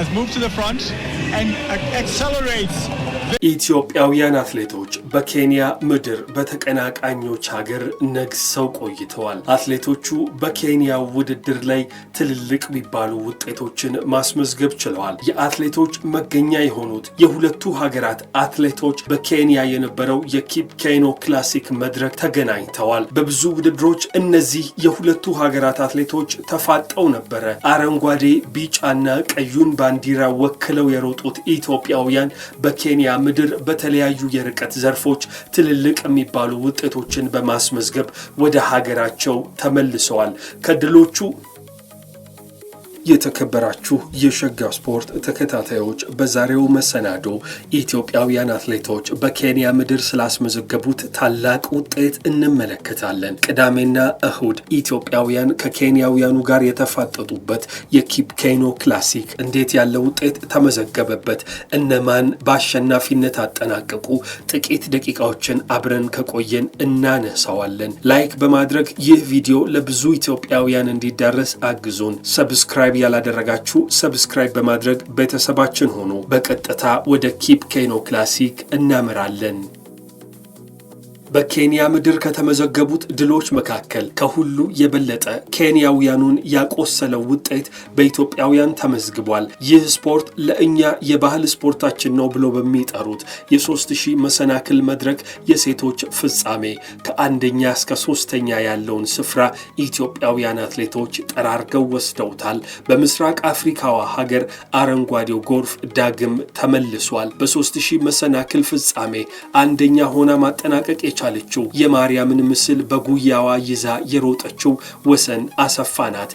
has moved to the front and accelerates. ኢትዮጵያውያን አትሌቶች በኬንያ ምድር በተቀናቃኞች ሀገር ነግሰው ቆይተዋል። አትሌቶቹ በኬንያ ውድድር ላይ ትልልቅ የሚባሉ ውጤቶችን ማስመዝገብ ችለዋል። የአትሌቶች መገኛ የሆኑት የሁለቱ ሀገራት አትሌቶች በኬንያ የነበረው የኪፕኬኖ ክላሲክ መድረክ ተገናኝተዋል። በብዙ ውድድሮች እነዚህ የሁለቱ ሀገራት አትሌቶች ተፋጠው ነበረ። አረንጓዴ ቢጫና ቀዩን ባንዲራ ወክለው የሮጡት ኢትዮጵያውያን በኬንያ ምድር በተለያዩ የርቀት ዘርፎች ትልልቅ የሚባሉ ውጤቶችን በማስመዝገብ ወደ ሀገራቸው ተመልሰዋል። ከድሎቹ የተከበራችሁ የሸጋ ስፖርት ተከታታዮች በዛሬው መሰናዶ ኢትዮጵያውያን አትሌቶች በኬንያ ምድር ስላስመዘገቡት ታላቅ ውጤት እንመለከታለን። ቅዳሜና እሁድ ኢትዮጵያውያን ከኬንያውያኑ ጋር የተፋጠጡበት የኪፕኬኖ ክላሲክ እንዴት ያለ ውጤት ተመዘገበበት፣ እነማን በአሸናፊነት አጠናቀቁ፣ ጥቂት ደቂቃዎችን አብረን ከቆየን እናነሳዋለን። ላይክ በማድረግ ይህ ቪዲዮ ለብዙ ኢትዮጵያውያን እንዲዳረስ አግዙን። ሰብስክራይብ ያላደረጋችሁ ሰብስክራይብ በማድረግ ቤተሰባችን ሆኑ። በቀጥታ ወደ ኪፕኬኖ ክላሲክ እናመራለን። በኬንያ ምድር ከተመዘገቡት ድሎች መካከል ከሁሉ የበለጠ ኬንያውያኑን ያቆሰለው ውጤት በኢትዮጵያውያን ተመዝግቧል። ይህ ስፖርት ለእኛ የባህል ስፖርታችን ነው ብሎ በሚጠሩት የ3000 መሰናክል መድረክ የሴቶች ፍጻሜ ከአንደኛ እስከ 3ኛ ያለውን ስፍራ ኢትዮጵያውያን አትሌቶች ጠራርገው ወስደውታል። በምስራቅ አፍሪካዋ ሀገር አረንጓዴው ጎርፍ ዳግም ተመልሷል። በ3000 መሰናክል ፍጻሜ አንደኛ ሆና ማጠናቀቅ የቻለችው የማርያምን ምስል በጉያዋ ይዛ የሮጠችው ወሰን አሰፋ ናት።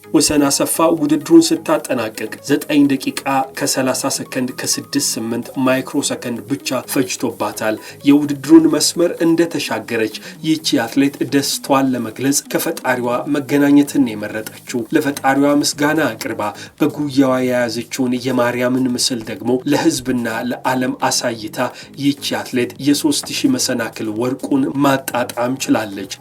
ወሰን አሰፋ ውድድሩን ስታጠናቀቅ 9 ደቂቃ ከ30 ሰከንድ ከ68 ማይክሮ ሰከንድ ብቻ ፈጅቶባታል። የውድድሩን መስመር እንደተሻገረች ይህቺ አትሌት ደስታዋን ለመግለጽ ከፈጣሪዋ መገናኘትን የመረጠችው ለፈጣሪዋ ምስጋና አቅርባ በጉያዋ የያዘችውን የማርያምን ምስል ደግሞ ለሕዝብና ለዓለም አሳይታ ይህቺ አትሌት የ3000 መሰናክል ወርቁን ማጣጣም ችላለች።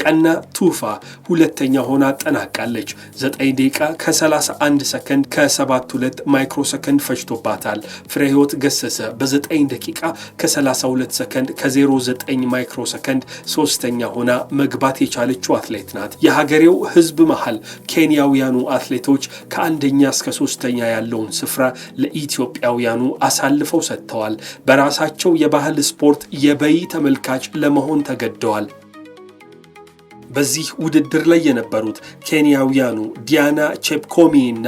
ቀና ቱፋ ሁለተኛ ሆና አጠናቃለች። 9 ደቂቃ ከ31 ሰከንድ ከ72 ማይክሮ ሰከንድ ፈጅቶባታል። ፍሬህይወት ገሰሰ በ9 ደቂቃ ከ32 ሰከንድ ከ09 ማይክሮ ሰከንድ ሶስተኛ ሆና መግባት የቻለችው አትሌት ናት። የሀገሬው ህዝብ መሃል ኬንያውያኑ አትሌቶች ከአንደኛ እስከ 3ኛ ያለውን ስፍራ ለኢትዮጵያውያኑ አሳልፈው ሰጥተዋል። በራሳቸው የባህል ስፖርት የበይ ተመልካች ለመሆን ተገደዋል። በዚህ ውድድር ላይ የነበሩት ኬንያውያኑ ዲያና ቼፕኮሚ እና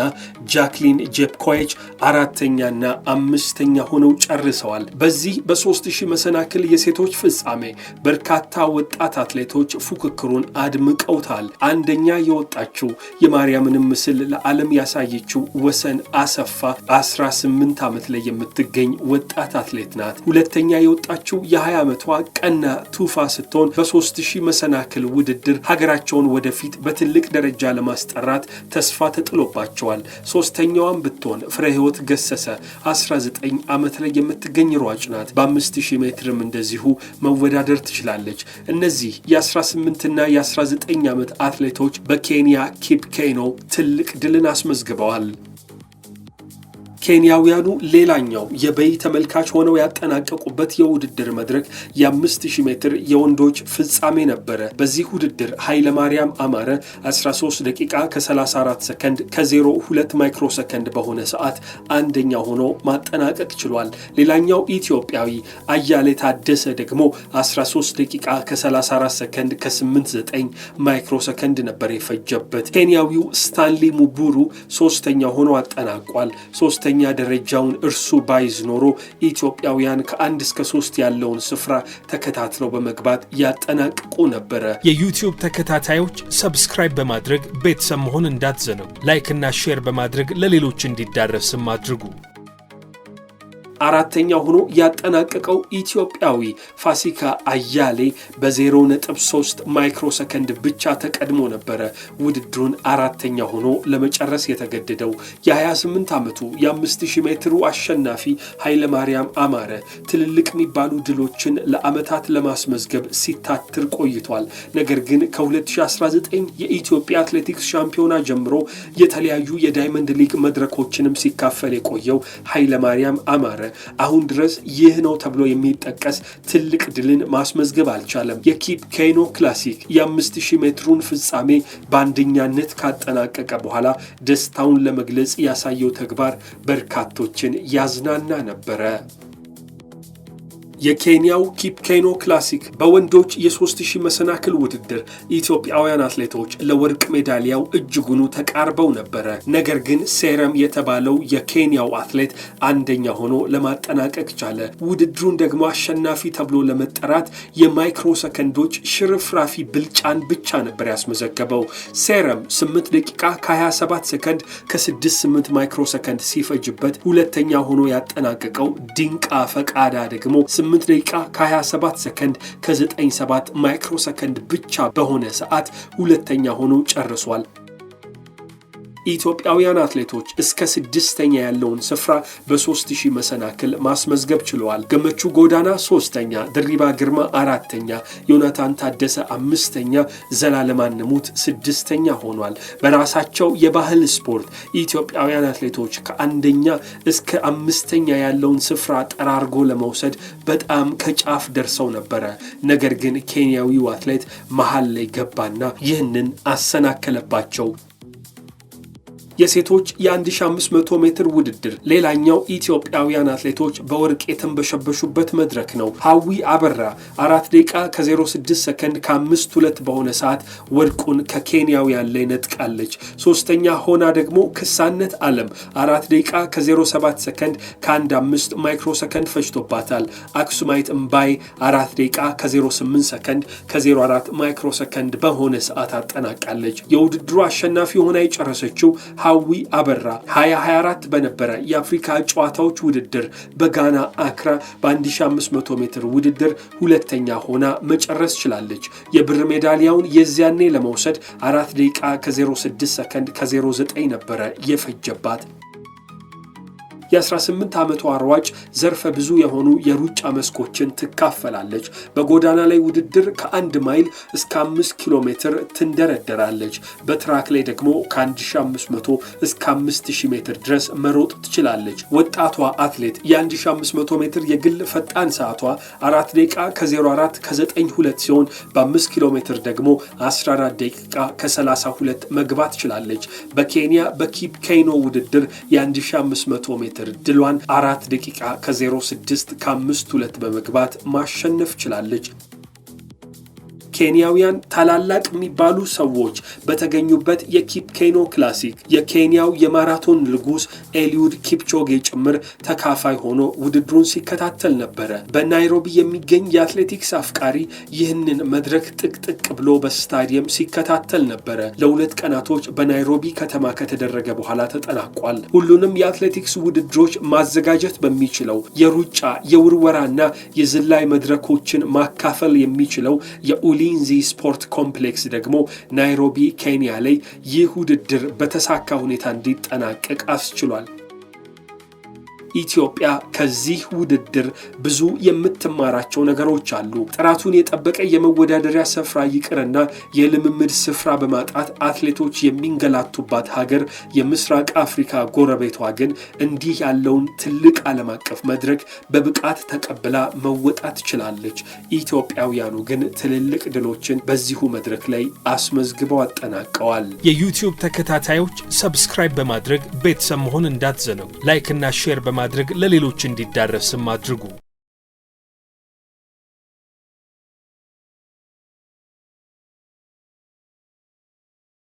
ጃክሊን ጄፕኮች 4ኛና 5ኛ ሆነው ጨርሰዋል። በዚህ በ3000 መሰናክል የሴቶች ፍጻሜ በርካታ ወጣት አትሌቶች ፉክክሩን አድምቀውታል። አንደኛ የወጣችው የማርያምን ምስል ለዓለም ያሳየችው ወሰን አሰፋ 18 ዓመት ላይ የምትገኝ ወጣት አትሌት ናት። ሁለተኛ የወጣችው የ20 ዓመቷ ቀና ቱፋ ስትሆን በ3000 መሰናክል ውድድር ሀገራቸውን ወደፊት በትልቅ ደረጃ ለማስጠራት ተስፋ ተጥሎባቸዋል። ሶስተኛዋም ብትሆን ፍሬህይወት ገሰሰ 19 ዓመት ላይ የምትገኝ ሯጭ ናት። በ5000 ሜትርም እንደዚሁ መወዳደር ትችላለች። እነዚህ የ18ና የ19 ዓመት አትሌቶች በኬንያ ኪፕኬኖ ትልቅ ድልን አስመዝግበዋል። ኬንያውያኑ ሌላኛው የበይ ተመልካች ሆነው ያጠናቀቁበት የውድድር መድረክ የ5000 ሜትር የወንዶች ፍጻሜ ነበረ። በዚህ ውድድር ኃይለማርያም አማረ 13 ደቂቃ ከ34 ሰከንድ ከ02 ማይክሮ ሰከንድ በሆነ ሰዓት አንደኛ ሆኖ ማጠናቀቅ ችሏል። ሌላኛው ኢትዮጵያዊ አያሌ ታደሰ ደግሞ 13 ደቂቃ ከ34 ሰከንድ ከ89 ማይክሮ ሰከንድ ነበር የፈጀበት። ኬንያዊው ስታንሊ ሙቡሩ 3ኛ ሆኖ አጠናቋል። ሶስተኛ ደረጃውን እርሱ ባይዝ ኖሮ ኢትዮጵያውያን ከ1 እስከ 3 ያለውን ስፍራ ተከታትለው በመግባት ያጠናቅቁ ነበረ። የዩቲዩብ ተከታታዮች ሰብስክራይብ በማድረግ ቤተሰብ መሆን እንዳትዘነጉ። ላይክ እና ሼር በማድረግ ለሌሎች እንዲዳረስም አድርጉ። አራተኛ ሆኖ ያጠናቀቀው ኢትዮጵያዊ ፋሲካ አያሌ በ0.3 ማይክሮ ሰከንድ ብቻ ተቀድሞ ነበረ ውድድሩን አራተኛ ሆኖ ለመጨረስ የተገደደው። የ28 ዓመቱ የ5000 ሜትሩ አሸናፊ ኃይለማርያም አማረ ትልልቅ የሚባሉ ድሎችን ለዓመታት ለማስመዝገብ ሲታትር ቆይቷል። ነገር ግን ከ2019 የኢትዮጵያ አትሌቲክስ ሻምፒዮና ጀምሮ የተለያዩ የዳይመንድ ሊግ መድረኮችንም ሲካፈል የቆየው ኃይለማርያም አማረ አሁን ድረስ ይህ ነው ተብሎ የሚጠቀስ ትልቅ ድልን ማስመዝገብ አልቻለም። የኪፕ ኬኖ ክላሲክ የ5000 ሜትሩን ፍጻሜ በአንደኛነት ካጠናቀቀ በኋላ ደስታውን ለመግለጽ ያሳየው ተግባር በርካቶችን ያዝናና ነበረ። የኬንያው ኪፕ ኬኖ ክላሲክ በወንዶች የ3000 መሰናክል ውድድር ኢትዮጵያውያን አትሌቶች ለወርቅ ሜዳሊያው እጅጉኑ ተቃርበው ነበረ። ነገር ግን ሴረም የተባለው የኬንያው አትሌት አንደኛ ሆኖ ለማጠናቀቅ ቻለ። ውድድሩን ደግሞ አሸናፊ ተብሎ ለመጠራት የማይክሮ ሰከንዶች ሽርፍራፊ ብልጫን ብቻ ነበር ያስመዘገበው። ሴረም 8 ደቂቃ ከ27 ሰከንድ ከ68 ማይክሮ ሰከንድ ሲፈጅበት ሁለተኛ ሆኖ ያጠናቀቀው ድንቃ ፈቃዳ ደግሞ 8 ደቂቃ ከ27 ሰከንድ ከ97 ማይክሮ ሰከንድ ብቻ በሆነ ሰዓት ሁለተኛ ሆኖ ጨርሷል። ኢትዮጵያውያን አትሌቶች እስከ 6ኛ ያለውን ስፍራ በ3000 መሰናክል ማስመዝገብ ችለዋል። ገመቹ ጎዳና 3ኛ፣ ድሪባ ግርማ 4ኛ፣ ዮናታን ታደሰ 5ኛ፣ ዘላለም አንሙት 6ኛ ሆኗል። በራሳቸው የባህል ስፖርት ኢትዮጵያውያን አትሌቶች ከአንደኛ እስከ 5ኛ ያለውን ስፍራ ጠራርጎ ለመውሰድ በጣም ከጫፍ ደርሰው ነበረ። ነገር ግን ኬንያዊው አትሌት መሃል ላይ ገባና ይህንን አሰናከለባቸው። የሴቶች የ1500 ሜትር ውድድር ሌላኛው ኢትዮጵያውያን አትሌቶች በወርቅ የተንበሸበሹበት መድረክ ነው። ሀዊ አበራ 4 ደቂቃ ከ06 ሰከንድ ከ52 በሆነ ሰዓት ወርቁን ከኬንያውያን ላይ ነጥቃለች። ሶስተኛ ሆና ደግሞ ክሳነት ዓለም 4 ደቂቃ ከ07 ሰከንድ ከ15 ማይክሮ ሰከንድ ፈጅቶባታል። አክሱማይት እምባይ 4 ደቂቃ ከ08 ሰከንድ ከ04 ማይክሮ ሰከንድ በሆነ ሰዓት አጠናቃለች። የውድድሩ አሸናፊ ሆና የጨረሰችው ሀዊ አበራ 2024 በነበረ የአፍሪካ ጨዋታዎች ውድድር በጋና አክራ በ1500 ሜትር ውድድር ሁለተኛ ሆና መጨረስ ችላለች። የብር ሜዳሊያውን የዚያኔ ለመውሰድ 4 ደቂቃ ከ06 ሰከንድ ከ09 ነበረ የፈጀባት። የ18 ዓመቷ ሯጭ ዘርፈ ብዙ የሆኑ የሩጫ መስኮችን ትካፈላለች። በጎዳና ላይ ውድድር ከ1 ማይል እስከ 5 ኪሎ ሜትር ትንደረደራለች። በትራክ ላይ ደግሞ ከ1500 እስከ 5000 ሜትር ድረስ መሮጥ ትችላለች። ወጣቷ አትሌት የ1500 ሜትር የግል ፈጣን ሰዓቷ 4 ደቂቃ ከ04 ከ92 ሲሆን በ5 ኪሎ ሜትር ደግሞ 14 ደቂቃ ከ32 መግባት ትችላለች። በኬንያ በኪፕ ኬኖ ውድድር የ1500 ሜትር ድሏን 4 ደቂቃ ከ06 ከ52 በመግባት ማሸነፍ ችላለች። ኬንያውያን ታላላቅ የሚባሉ ሰዎች በተገኙበት የኪፕ ኬኖ ክላሲክ የኬንያው የማራቶን ንጉስ ኤሊዩድ ኪፕቾጌ ጭምር ተካፋይ ሆኖ ውድድሩን ሲከታተል ነበረ። በናይሮቢ የሚገኝ የአትሌቲክስ አፍቃሪ ይህንን መድረክ ጥቅጥቅ ብሎ በስታዲየም ሲከታተል ነበረ። ለ2 ቀናቶች በናይሮቢ ከተማ ከተደረገ በኋላ ተጠናቋል። ሁሉንም የአትሌቲክስ ውድድሮች ማዘጋጀት በሚችለው የሩጫ የውርወራና የዝላይ መድረኮችን ማካፈል የሚችለው የኡሊንዚ ስፖርት ኮምፕሌክስ ደግሞ ናይሮቢ ኬንያ ላይ ይህ ውድድር በተሳካ ሁኔታ እንዲጠናቀቅ አስችሏል። ኢትዮጵያ ከዚህ ውድድር ብዙ የምትማራቸው ነገሮች አሉ። ጥራቱን የጠበቀ የመወዳደሪያ ስፍራ ይቅርና የልምምድ ስፍራ በማጣት አትሌቶች የሚንገላቱባት ሀገር የምስራቅ አፍሪካ ጎረቤቷ ግን እንዲህ ያለውን ትልቅ ዓለም አቀፍ መድረክ በብቃት ተቀብላ መወጣት ትችላለች። ኢትዮጵያውያኑ ግን ትልልቅ ድሎችን በዚሁ መድረክ ላይ አስመዝግበው አጠናቀዋል። የዩቲዩብ ተከታታዮች ሰብስክራይብ በማድረግ ቤተሰብ መሆን እንዳትዘነጉ። ላይክ እና ሼር በማድረግ ለሌሎች እንዲዳረስም አድርጉ።